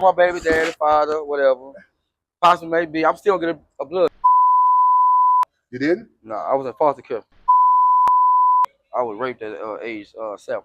My baby daddy, father, whatever. Possibly maybe. I'm still gonna get a blood. You didn't? No, I was in foster care. I was raped at age 7.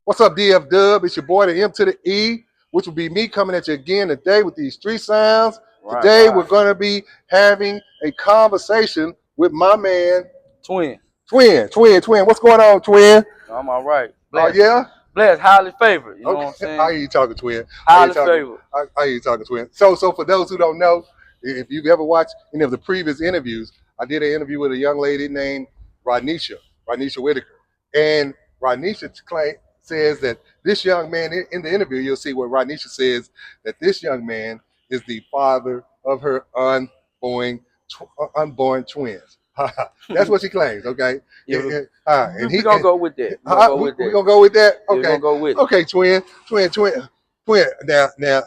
What's up, DF Dub? It's your boy, the M to the E, which will be me coming at you again today with these street sounds. Right, Today, we're right. going to be having a conversation with my man, Twin. Twin. What's going on, Twin? I'm all right. Oh, Blessed. yeah? Blessed. Highly favored. You know Okay. what I'm I saying? hear you talking, Twin. I hear you Highly talking. favored. I hear you talking, Twin. So for those who don't know, if you've ever watched any of the previous interviews, I did an interview with a young lady named Rodnisha Whitaker. And Rodnisha says that this young man, in the interview, you'll see where Rodnisha says that this young man is the father of her unborn twins. That's what she claims, okay? Yeah, And we gonna go with that. We gonna go with we that. gonna go with that? Yeah, we Okay. gonna go with it. Okay, twin. Now,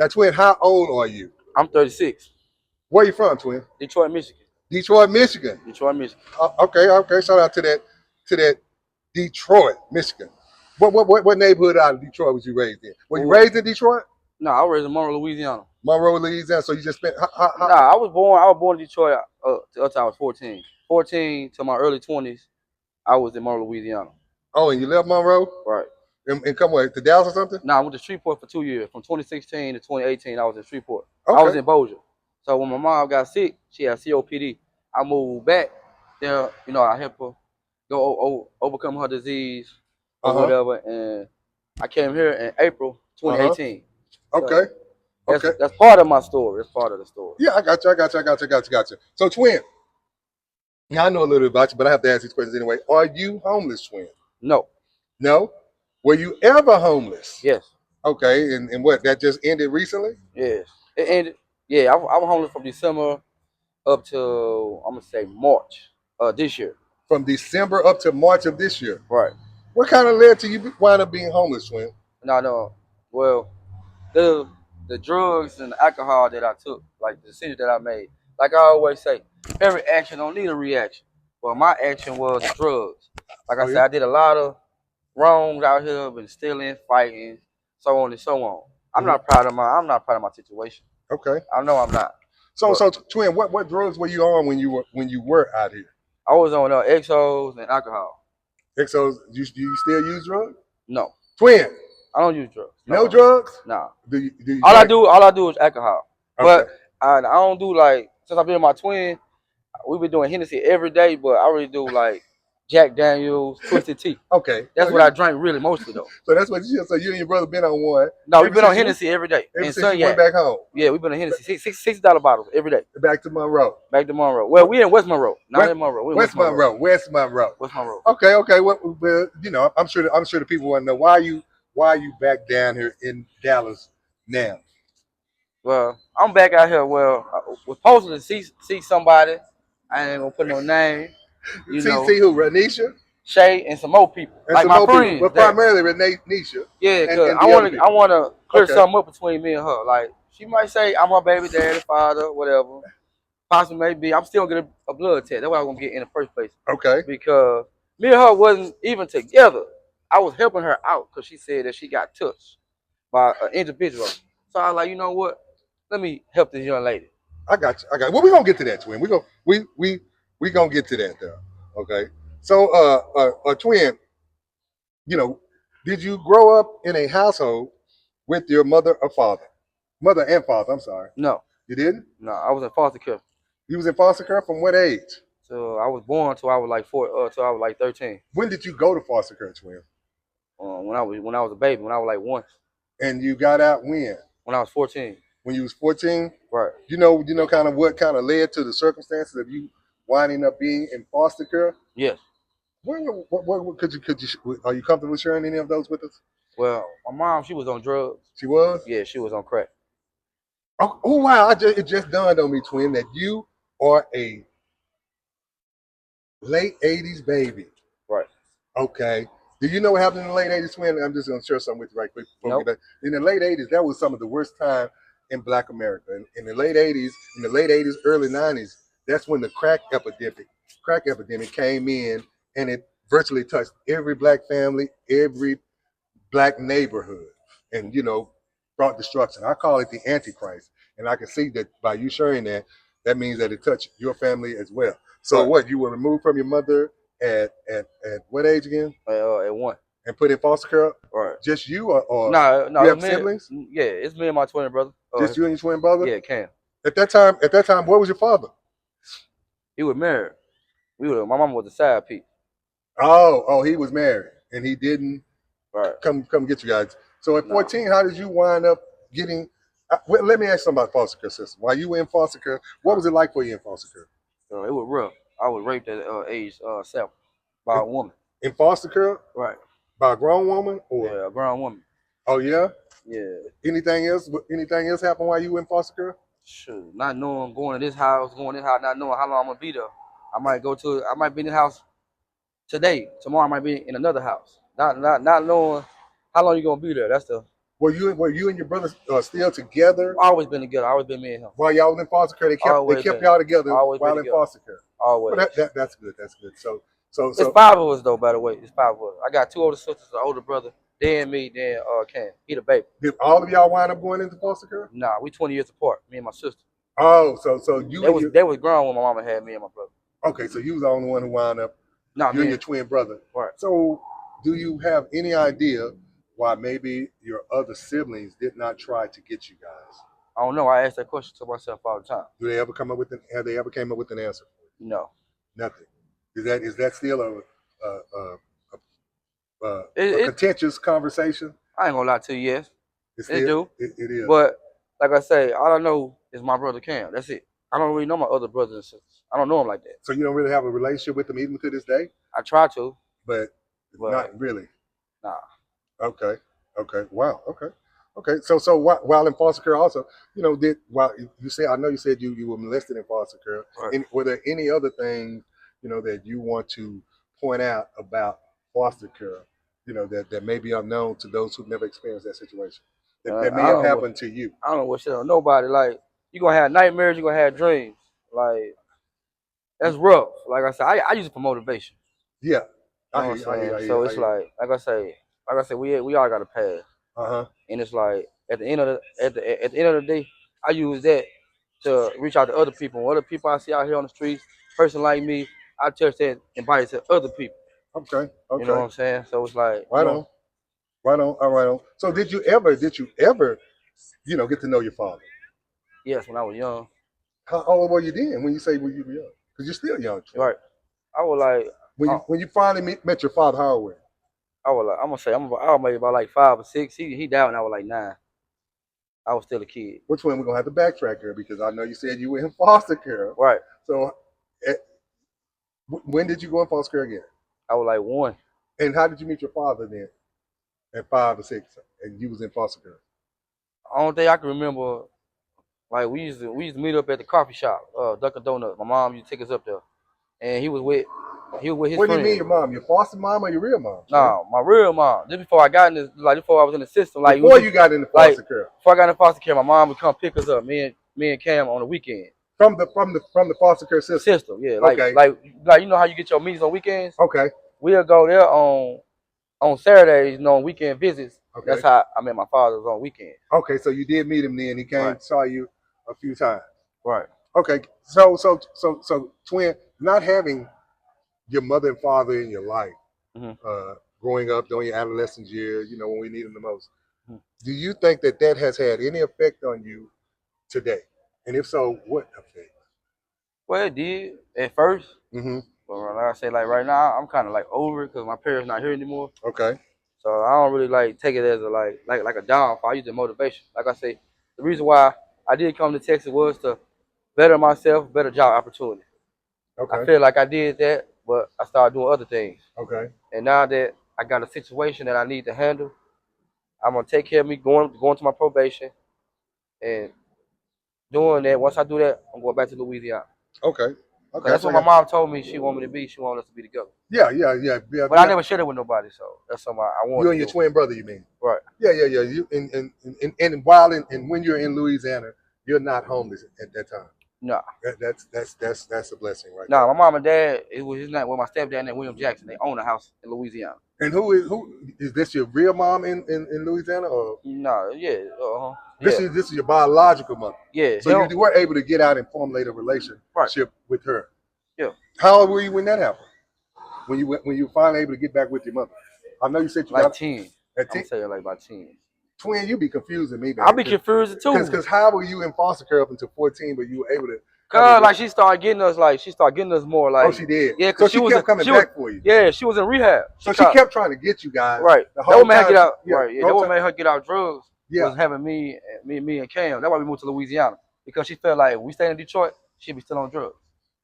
twin, how old are you? I'm 36. Where you from, twin? Detroit, Michigan. Detroit, Michigan. Detroit, Michigan. Okay. Shout out to that Detroit, Michigan. What neighborhood out of Detroit was you raised in? Were you raised in Detroit? No, I was raised in Monroe, Louisiana. Monroe, Louisiana. So you just spent Nah, I was born in Detroit until I was 14. 14 to my early 20s, I was in Monroe, Louisiana. Oh, and you left Monroe? Right. And come where? To Dallas or something? Nah, I went to Shreveport for 2 years. From 2016 to 2018, I was in Shreveport. Okay. I was in Bossier. So when my mom got sick, she had COPD. I moved back there. I helped her overcome her disease or whatever. And I came here in April 2018. Okay. So that's part of my story. That's part of the story. Yeah, I got you. So, twin, now I know a little bit about you, but I have to ask these questions anyway. Are you homeless, twin? No. No? Were you ever homeless? Yes. Okay, and what, that just ended recently? Yes. It ended. Yeah, I was homeless from December up to, I'm going to say, March this year. From December up to March of this year? Right. What kind of led to you wind up being homeless, twin? No. Well, the drugs and the alcohol that I took, like the decision that I made, like I always say, every action don't need a reaction. Well, my action was the drugs. Like I said, I did a lot of wrongs out here, been stealing, fighting, so on and so on. I'm not proud of my situation. Okay. I know I'm not. So twin, what drugs were you on when you were out here? I was on Exos and alcohol. Exos, do you still use drugs? No. Twin. I don't use drugs. No drugs? No. Do you all I do is alcohol. Okay. But I don't do, like, since I've been with my twin, we've been doing Hennessy every day, but I really do like Jack Daniels, Twisted Tea. Okay. That's what I drink really mostly though. So that's what you. So you and your brother been on one. No, we've been on Hennessy every day. Ever since you went back home. Yeah, we've been on Hennessy. $60 bottles every day. Back to Monroe. Back to Monroe. Well, we in West Monroe, not in Monroe. West Monroe. Okay. Well, I'm sure the people want to know why you back down here in Dallas now. Well, I'm back out here. Well, I was supposed to see somebody. I ain't gonna put no name. See who? Renisha? Shay and some more people, and like my friends. But primarily Renisha. Yeah, because I want to clear something up between me and her. Like, she might say I'm her baby daddy, father, whatever. Possibly maybe I'm still gonna get a blood test. That's what I was gonna get in the first place. Okay. Because me and her wasn't even together. I was helping her out because she said that she got touched by an individual. So I was like, you know what? Let me help this young lady. I got you. Well, we're gonna get to that, twin. We gonna get to that though. Okay. So twin, did you grow up in a household with your mother or father? Mother and father, I'm sorry. No. You didn't? No, I was in foster care. You was in foster care from what age? So I was born till I was like 13. When did you go to foster care, twin? When I was a baby, when I was like 1. And you got out when? When I was 14. When you was 14? Right. You know kind of what kind of led to the circumstances of you winding up being in foster care? Yes. What could you are you comfortable sharing any of those with us? Well, my mom, she was on drugs. She was? Yeah, she was on crack. Oh wow! It just dawned on me, twin, that you are a late '80s baby. Right. Okay. Do you know what happened in the late '80s, twin? I'm just gonna share something with you right quick. Nope. In the late '80s, that was some of the worst time in Black America. In the late '80s, early '90s, that's when the crack epidemic came in, and it virtually touched every Black family, every Black neighborhood, and brought destruction. I call it the Antichrist, and I can see that by you sharing that, that means that it touched your family as well. So Right. what? You were removed from your mother at what age again? At one. And put in foster care? Right. Just you, or No, you no, have siblings? yeah, it's me and my twin brother. Just you and your twin brother? Yeah, Cam. At that time, where was your father? He was married. My mom was a side piece. Oh, he was married, and he didn't Right. come get you guys. So at No. 14, how did you wind up getting? Well, let me ask something about foster care system. While you were in foster care, what was it like for you in foster care? It was rough. I was raped at age 7 by In, a woman. in foster care, Right. by a grown woman, or Yeah, a grown woman. oh yeah, Yeah. anything else? Anything else happened while you were in foster care? Shoot. Not knowing going to this house, not knowing how long I'm gonna be there. I might be in the house today. Tomorrow I might be in another house. Not knowing how long you gonna be there. That's the Were you and your brother still together always been together. Always been me and him. while y'all was in foster care? They Always kept been. y'all together Always been while in together. foster care. Always. Well, that's good. That's good. It's 5 of us though, by the way. It's 5 of us. I got 2 older sisters, an older brother, then me, then Cam. He the baby. did all of y'all wind up going into foster care? Nah, we 20 years apart, me and my sister. Oh, so you They and was your they was grown when my mama had me and my brother. okay, so you was the only one who wound up. Nah, You and man. your twin brother. Right. So, do you have any idea why maybe your other siblings did not try to get you guys? I don't know. I ask that question to myself all the time. Do they ever come up with have they ever came up with an answer? No. Nothing. Is that still a It contentious conversation? I ain't gonna lie to you, yes. It's It still do. it is. But like I say, all I know is my brother Cam. That's it. I don't really know my other brothers and sisters. I don't know them like that. So you don't really have a relationship with them even to this day, I try to, but but not really. nah. Okay. Okay. Wow. Okay. Okay. So while in foster care, also, did while you said, I know you said you were molested in foster care. Right. And were there any other things that you want to point out about foster care? That may be unknown to those who've never experienced that situation. That may I have don't happened to you. I don't wish it on nobody. Like you gonna have nightmares, you gonna have dreams. Like that's rough. Like I said, I use it for motivation. Yeah. You I know hear what you. I'm I hear you. saying? I hear you. So I it's hear you. like I say, we all got a pass. Uh-huh. And it's like at the end of the day, I use that to reach out to other people. When other people I see out here on the streets, person like me, I touch that and body to other people. Okay. You know what Okay. I'm saying? So it's like, Right on. Right on. All right on. So did you ever, get to know your father? yes, when I was young, How old were you then when you say when you were young? Because you're still young, Trey. right? I was like, When you finally met your father, how old were you? I'm gonna say, I was maybe about like 5 or 6. He died when I was like 9. I was still a kid. Which one we're gonna have to backtrack here because I know you said you were in foster care. Right. So, eh, when did you go in foster care again? I was like 1. And how did you meet your father then? At 5 or 6, and you was in foster care. Only thing I can remember, like we used to meet up at the coffee shop, Dunkin' Donuts. My mom used to take us up there, and he was with his What do you friend. mean your mom? Your foster mom or your real mom? Nah, my real mom. Just before I got in this, like before I was in the system, like Before you got into foster care. Before I got in foster care, my mom would come pick us up, me and Cam on the weekend. From the foster care system. System, yeah. Like okay. like you know how you get your meetings on weekends? Okay. We'll go there on Saturdays, on weekend visits. Okay. That's how I met my father, was on weekends. Okay, so you did meet him then. He came, Right. saw you a few times. Right. Okay, so twin, not having your mother and father in your life, growing up during your adolescent years, when we need them the most. Do you think that has had any effect on you today? And if so, what effect? Well, it did at first. Mm-hmm. But like I say, like right now, I'm kind of like over it because my parents not here anymore. Okay. So I don't really like take it as a like a downfall. I use it as motivation. Like I say, the reason why I did come to Texas was to better myself, better job opportunity. Okay. I feel like I did that, but I started doing other things. Okay. And now that I got a situation that I need to handle, I'm gonna take care of me going to my probation and doing that. Once I do that, I'm going back to Louisiana. Okay. Cause that's what my mom told me she wanted me to be. She wanted us to be together. Yeah. But I never shared it with nobody, so that's something I wanted. You and your twin brother, you mean? Right. Yeah. You and while when you're in Louisiana, you're not homeless at that time. No. That's a blessing, right? No, my mom and dad, it was his name. Well, my stepdad named William Jackson. They own a house in Louisiana. And who is this your real mom in Louisiana or No, yeah, this yeah, is your biological mother? yeah, So him, you were able to get out and formulate a right, relationship with her. yeah, How old were you when that happened? When you were finally able to get back with your mother? I know you said you like got 10. at I'm 10. gonna say like about 10. Twin, you be confusing me, I'll man. be confused too. Because how were you in foster care up until 14, but you were able to have a Cause like she started getting us more oh, like she did. yeah, So cause she kept coming she was back for you. yeah, she was in rehab. She So she caught kept trying to get you guys right. the That whole what made her time. get out Yeah, right. Yeah, the that whole what time. made her get out drugs Yeah. was having me and Cam. That's why we moved to Louisiana. Because she felt like if we stayed in Detroit, she'd be still on drugs.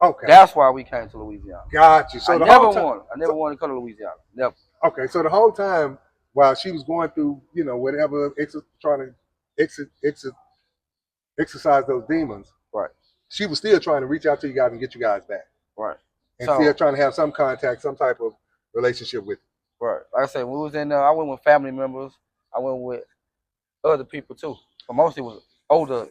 Okay. That's why we came to Louisiana. Got you. I So the never whole time. wanted. I never So, wanted to come to Louisiana. Never. okay. So the whole time while she was going through, whatever, trying to exercise those demons, Right. she was still trying to reach out to you guys and get you guys back, Right. and still So trying to have some contact, some type of relationship with right. Like I said, when we was in there, I went with family members. I went with other people too. But mostly it was older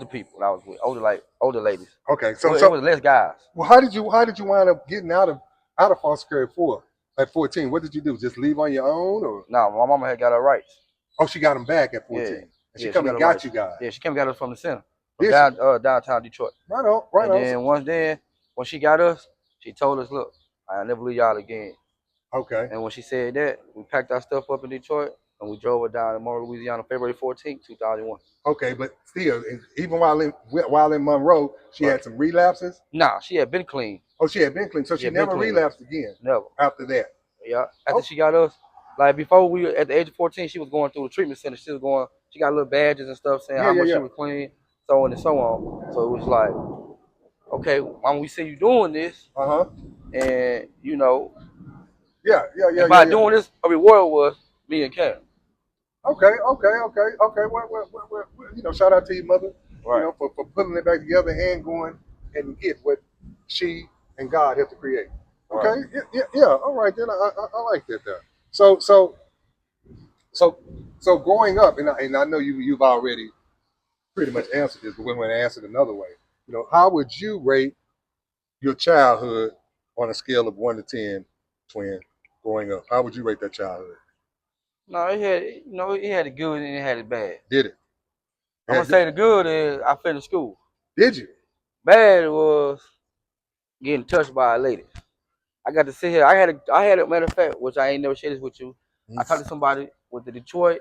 people that I was with. Older ladies. you. Okay. It So was, it was less guys. well, how did you wind up getting out of foster care at 14? What did you do? Just leave on your own, or No, my mama had got her rights. oh, she got them back at Yeah. 14, and she Yeah, she come got and her got rights. you guys. Yeah, she came and got us from the center. From Did she? downtown Detroit. Right on, right And on. So, then when she got us, she told us, look, I'll never leave y'all again. okay, And when she said that, we packed our stuff up in Detroit and we drove her down to Monroe, Louisiana, February 14th, 2001. okay, but still, even while in Monroe, she Right. had some relapses. Nah, she had been clean. Oh, she had been clean, so She she had been never clean. relapsed again Never. after that. Yeah. After Oh, she got us, like before we were at the age of 14, she was going through the treatment center. She got little badges and stuff saying yeah, how yeah, much she yeah. was clean, so on and so on. So it was like, okay, when we see you doing this, Uh huh. and Yeah, yeah, yeah, and yeah, by yeah. doing this, a reward was me and Cam. Okay, okay, okay, okay. Shout out to your mother, Right, for putting it back together and going and get what she and God have to create. right. Okay, yeah, yeah, yeah. All right, then I like that there. So so so so growing up, and I know you've already pretty much answered this, but we're going to answer it another way. How would you rate your childhood on a scale of 1 to 10, twin, growing up? How would you rate that childhood? No, it had it good and it had it bad. Did it? I'm gonna Had, say the good is I finished school. did you? Bad was getting touched by a lady. I got to sit here. I had a matter of fact, which I ain't never shared this with you. I talked to somebody with the Detroit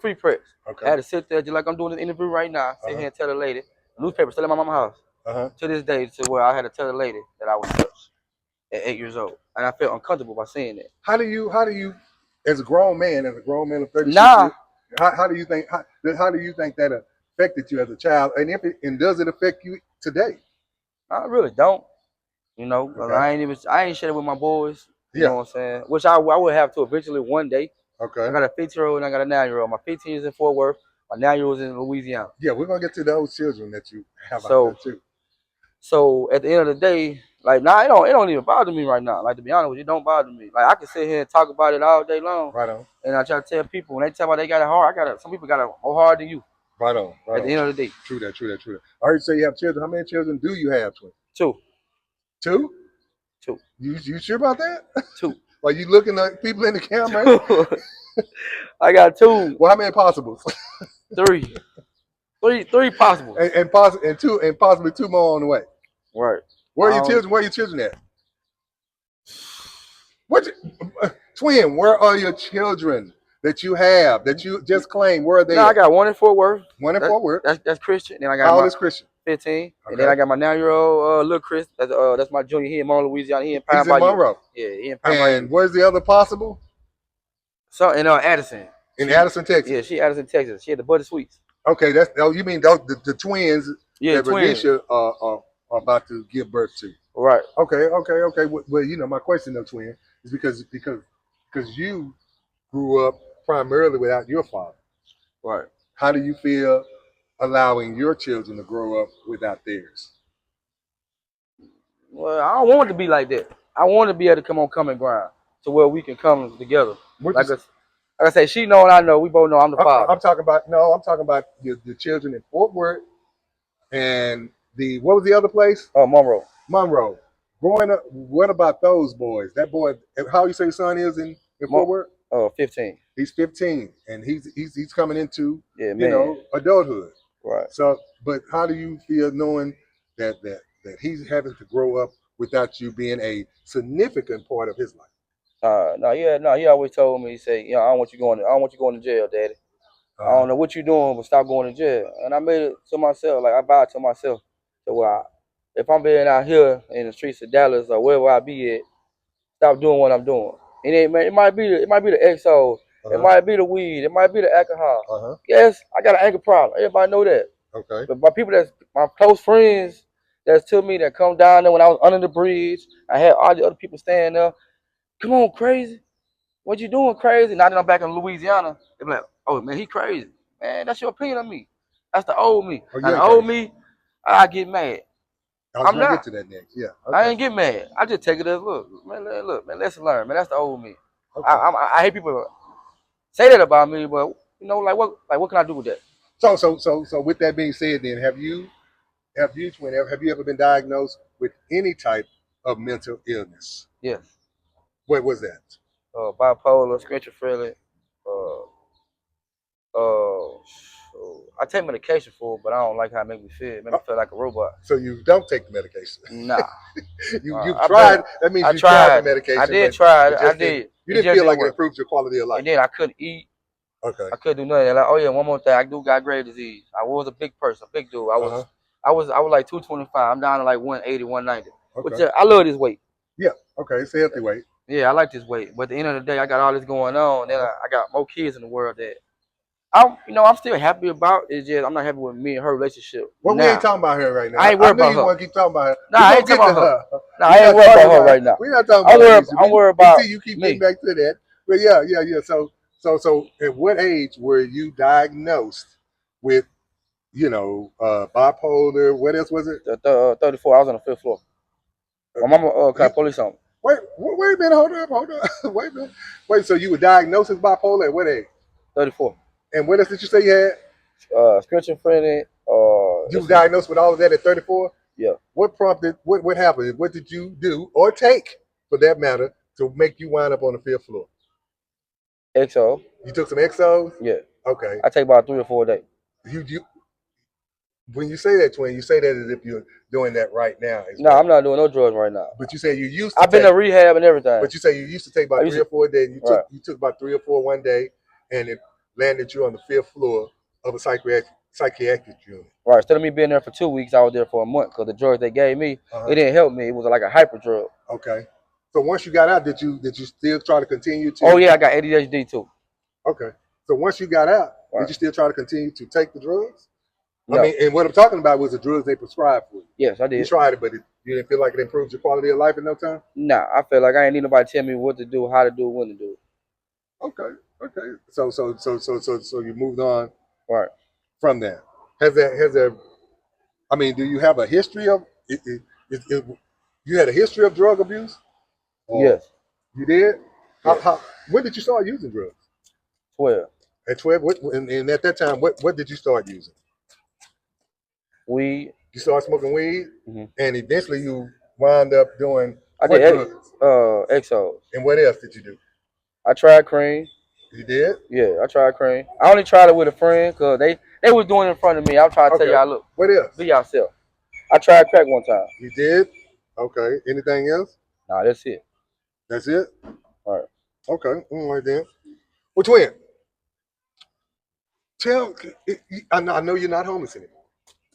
Free Press. I Okay. had to sit there just like I'm doing this interview right now. Sit Uh-huh. here and tell the lady, newspaper still in my mama's house Uh-huh. to this day, to where I had to tell the lady that I was touched at 8 years old, and I felt uncomfortable by saying that. How do you, as a grown man of 36 Nah, years, how do you think that affected you as a child? And does it affect you today? I really don't. 'Cause Okay. I ain't sharing with my boys. You know Yeah. what I'm saying? Which I would have to eventually one day. I Okay. got a 15-year-old and I got a 9-year-old. My 15 is in Fort Worth. My 9-year-old is in Louisiana. Yeah, we're gonna get to those children that you have out there So too. so at the end of the day, like now it don't even bother me right now. Like to be honest with you, it don't bother me. Like I can sit here and talk about it all day long. Right on. And I try to tell people when they tell me they got it hard, some people got it more hard than you Right on. Right at the on. end of the day. True that. True that. True that. I heard you say you have children. How many children do you have, twin? Two. Two? Two. You sure about that? Two. Are you looking at people in the camera? Two. I got two. Well, how many possibles? Three. Three possibles. and possibly two more on the way. Right. Where are your children? Where are your children at? What, twin? Where are your children that you have that you just claimed? Where are they No, I at? got one in Fort Worth. One in Fort Worth. That's Christian. Then I got How old my is Christian? 15. And then Okay. I got my 9-year-old little Chris. That's my junior. He in Monroe, Louisiana. He in Pine He's in Bayou. Monroe. Yeah, he in Pine And Bayou. where's the other possible? So in Addison. In Addison, Texas. Yeah, she Addison, Texas. She had the Butter Sweets. Okay, you mean the twins Yeah, that twins. Radisha are about to give birth to? Right. Okay, okay, okay. Well, my question, though, twin, is because you grew up primarily without your father. Right. How do you feel allowing your children to grow up without theirs? Well, I don't want it to be like that. I want to be able to come on common ground to where we can come together. Like I say, she know and I know. We both know I'm the father. I'm talking about I'm talking about the children in Fort Worth and what was the other place? Monroe. Monroe. Growing up, what about those boys? That boy, how you say his son is in Fort Worth? 15. He's 15, and he's coming into Yeah, man. adulthood. Right. So, but how do you feel knowing that he's having to grow up without you being a significant part of his life? No, yeah, no. He always told me, he said, I don't want you going. I don't want you going to jail, Daddy. I Uh, don't know what you're doing, but stop going to jail. And I made it to myself. Like I vowed to myself, that if I'm being out here in the streets of Dallas or wherever I be at, stop doing what I'm doing. And it might be the XO, it uh-huh, might be the weed, it might be the alcohol. uh-huh. Yes, I got an anger problem. Everybody know that. Okay. But my people that's my close friends that's to me that come down there when I was under the bridge, I had all the other people standing there. Come on, crazy. What you doing, crazy? Now that I'm back in Louisiana, they be like, oh man, he crazy. Man, that's your opinion of me. That's the old me. Oh, Now you the ain't old crazy. me, I get mad. I was I'm gonna get not. to that next. Yeah. I Okay. ain't get mad. I just take it as look, man, lesson learned, man. That's the old me. Okay. I hate people say that about me, but what can I do with that? So with that being said, then have you ever been diagnosed with any type of mental illness? Yes. What was that? Bipolar, schizophrenic, uh, I take medication for it, but I don't like how it make me feel. It make me feel like a robot. So you don't take the medication. Nah. You've I better. tried. That means I you tried the tried. I medication, did but try. it I just didn't. did. You It didn't just feel didn't like it work. improved your quality of life. And then I couldn't eat. Okay. I couldn't do nothing. Like, oh yeah, one more thing. I do got Graves' disease. I was a big person, big dude. Uh huh. I was like 225. I'm down to like 180, 190. Which Okay. I love this weight. Yeah. Okay. It's a healthy weight. Yeah, I like this weight. But at the end of the day, I got all this going on. Then Uh-huh. I got more kids in the world that I'm still happy about. It's just I'm not happy with me and her relationship Well, we ain't now. talking about her right I now. ain't I worried knew about you her. want to keep talking about her. Nah, We're I gonna ain't talking get to about her. her. Nah, I We're ain't not worried talking about her about right now. we're not talking about Alicia. I'm worried We about see you keep getting me. back to that. But yeah. So at what age were you diagnosed with, bipolar? What else was it? 34. I was on the fifth floor. Uh, My mama you called police on me. wait a minute, hold up. Wait a minute. Wait, so you were diagnosed as bipolar at what age? 34. And what else did you say you had? Schizophrenic. You were diagnosed with all of that at 34? Yeah. What prompted, what happened? What did you do or take, for that matter, to make you wind up on the fifth floor? XO. You took some Exos? Yeah. Okay. I take about 3 or 4 a day. You when you say that, twin, you say that as if you're doing that right now as No, well. I'm not doing no drugs right now. But you say you used to I've been take, to rehab and everything. but you say you used to take I about used three to, or four a day, and right, you took about 3 or 4 one day, and it landed you on the fifth floor of a psychiatric unit. right. Instead of me being there for 2 weeks, I was there for a month because the drugs they gave me, Uh-huh. it didn't help me. It was like a hyper drug. Okay. So once you got out, did you still try to continue to? Oh yeah, I got ADHD too. Okay. So once you got out, Right. did you still try to continue to take the drugs? No. I mean, and what I'm talking about was the drugs they prescribed for you. Yes, I You did. tried it, but you didn't feel like it improved your quality of life in no time? Nah, I feel like I ain't need nobody tell me what to do, how to do, when to do it. Okay. Okay. So you moved on Right. from that. Has there I mean, do you have a history of you had a history of drug abuse? Or Yes. you did? Yes. When did you start using drugs? 12. At 12? And at that time, what did you start using? Weed. You started smoking weed, Mm-hmm. and eventually you wound up doing I what did drugs? Exos. And what else did you do? I tried cream. You did? Yeah, I tried cream. I only tried it with a friend because they was doing it in front of me. I'm trying to tell Okay. y'all, look, What else? be yourself. I tried crack one time. You did? Okay. Anything else? Nah, that's it. That's it? All right. Okay. All right then. Well, twin, tell. I know you're not homeless anymore.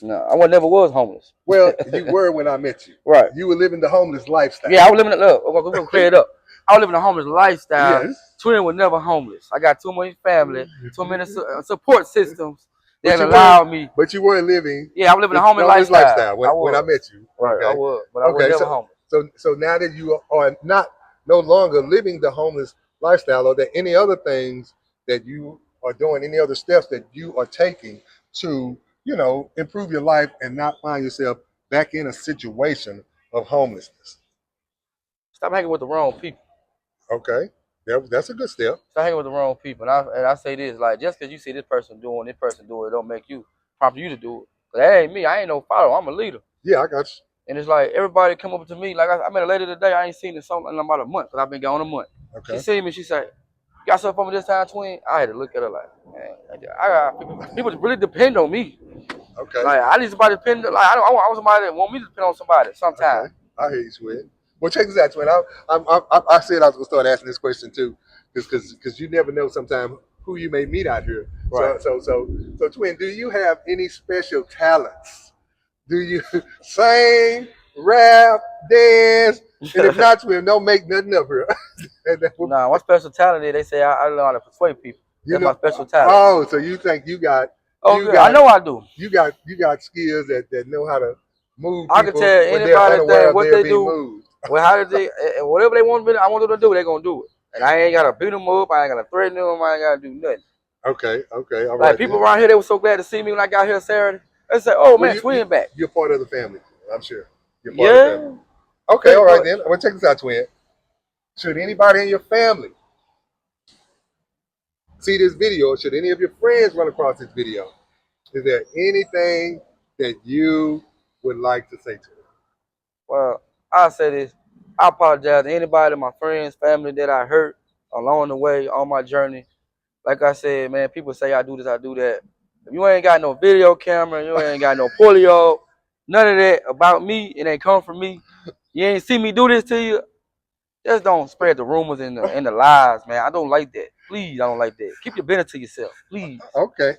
No, I never was homeless. Well, you were when I met you. Right. You were living the homeless lifestyle. Yeah, I was living look, we're gonna clear it up. I was living a homeless lifestyle. Yes. Twin was never homeless. I got too much family, too many support systems that But allowed me. But you were living. Yeah, I'm living a homeless lifestyle. when I met you. Right, Okay. I was, but I was never homeless. So now that you are no longer living the homeless lifestyle, are there any other things that you are doing, any other steps that you are taking to, improve your life and not find yourself back in a situation of homelessness? Stop hanging with the wrong people. Okay. That's a good step. Stop hanging with the wrong people. And I say this, like, just because you see this person do it, don't make you prompt you to do it. 'Cause that ain't me. I ain't no follower. I'm a leader. Yeah, I got you. And it's like everybody come up to me. Like I met a lady today. I ain't seen her in about a month because I've been gone a month. She Okay. seen me. She said, "You got something for me this time, twin?" I had to look at her like, man, I got people really depend on me. Okay. Like I need somebody to depend. Like I want somebody that want me to depend on somebody sometime. Okay. I hear you, Twin. Well, check this out, Twin. I said I was gonna start asking this question too, because you never know sometimes who you may meet out here. Right. So, Twin, do you have any special talents? Do you sing, rap, dance? And if not, Twin, don't make nothing up here. Nah, my special talent is they say I know how to persuade people. You That's my know, special talent. oh, so you think you got Oh, you good. I got know I do. you got skills that know how to move I can people tell when they're anybody unaware that of what their they being do, moved. well, how did they, whatever they want me, I want them to do, they gonna do it. And I ain't gotta beat them up. I ain't gotta threaten them. I ain't gotta do nothing. Okay, okay, all Like right people then. around here, they were so glad to see me when I got here Saturday. They said, "Oh Well, man, twin back." you're part of the family. I'm sure you're part of the family. Yeah, Okay, pretty all right much. then. I'm gonna check this out, Twin. Should anybody in your family see this video? Should any of your friends run across this video? Is there anything that you would like to say to them? Well, I say this. I apologize to anybody, my friends, family that I hurt along the way on my journey. Like I said, man, people say I do this, I do that. If you ain't got no video camera, you ain't got no polio, none of that about me, it ain't come from me. You ain't see me do this to you. Just don't spread the rumors and the lies, man. I don't like that. Please, I don't like that. Keep your business to yourself. Please. Okay,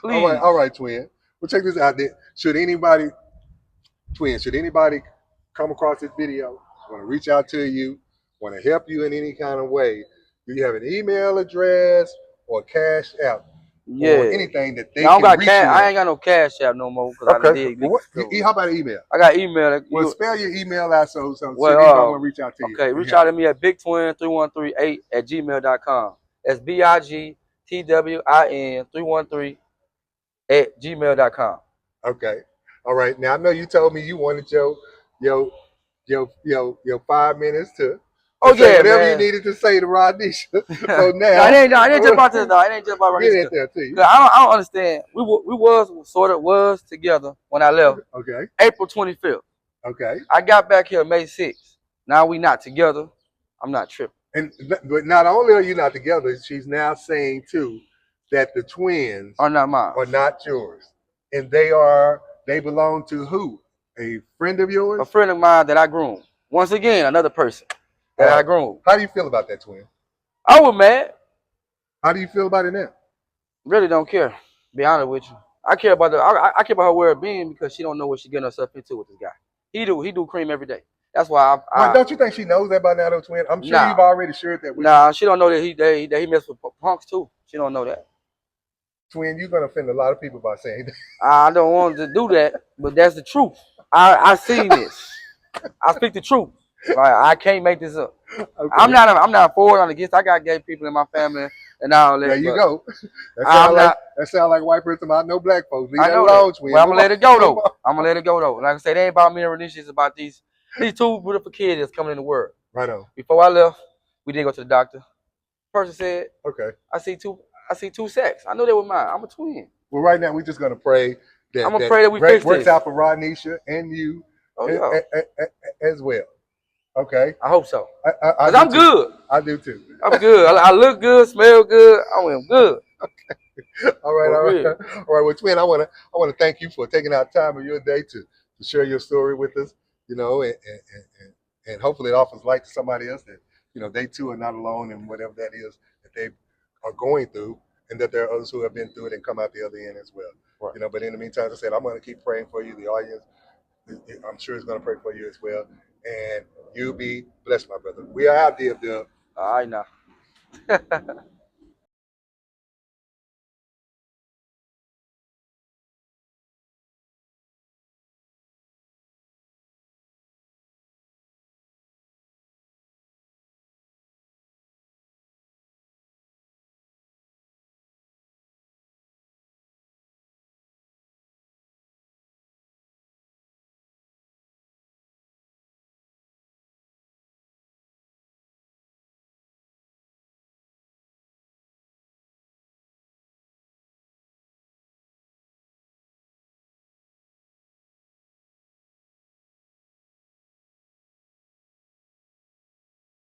Please. all right, Twin. Well, check this out. Then. Should anybody, Twin, should anybody come across this video, want to reach out to you, want to help you in any kind of way, do you have an email address or cash app or Yeah. anything that they Now I don't can got reach cash. you I at? ain't got no cash app no more because I done Okay. did Well, legal what? stuff. How about an email? I got email. Well, You spell your email out so should anybody well want to reach out to you okay, and reach help? out to me at bigtwin3138@gmail.com. That's BIGTWIN313@gmail.com. Okay. All right. Now I know you told me you wanted your your 5 minutes Oh to say yeah, whatever you man. needed to say to Rodnisha. So No, now it ain't just about this though. It ain't just about get Rodney. it there to you. Cause I don't understand. We was together when I left Okay. April 25th. Okay. I got back here May 6th. Now we not together. I'm not tripping. And but not only are you not together, she's now saying too that the twins Or not mine. are not yours, and they belong to who? A friend of A yours? friend of mine that I groomed. Once again, another person that I Oh, groomed. how do you feel about that, twin? I was mad. How do you feel about it now? Really don't care. Be honest with you. I care about I care about her well-being because she don't know what she getting herself into with this guy. He do cream every day. That's why Well, I don't you think she knows that by now, though, twin? I'm sure nah you've already shared that with her. nah. She don't know that he messed with punks too. She don't know that. Twin, you're gonna offend a lot of people by saying that. I don't want to do that, but that's the truth. I seen this. I speak the truth. Like I can't make this up. Okay, I'm not for it. I'm against. I got gay people in my family and all there that, you but go. I'm not. That sound like white person about no black folks. Leave I that know that, alone, but twin. I'm gonna let it go Move though. on. I'm gonna let it go though. Like I said, it ain't about me and Renisha. It's about these two beautiful kids that's coming in the world. Right on. Before I left, we did go to the doctor. Person said, Okay. "I see two. I see two sacks. I know they were mine. I'm a twin. Well, right now we're just gonna pray I'm that gonna pray that we fix works this. out for Rodnisha and you Oh yeah, as well. Okay. I hope so. I Cause do I'm too. good. I do too. I'm good. I look good, smell good. I am good. All right, For all right, real. all right. Well, twin, I wanna thank you for taking out time of your day to share your story with us. You know, and hopefully it offers light to somebody else that they too are not alone in whatever that is that they are going through, and that there are others who have been through it and come out the other end as well. Right. But in the meantime, as I said, I'm going to keep praying for you. The audience, I'm sure, is going to pray for you as well. And you be blessed, my brother. We are out there, Dub. All right now.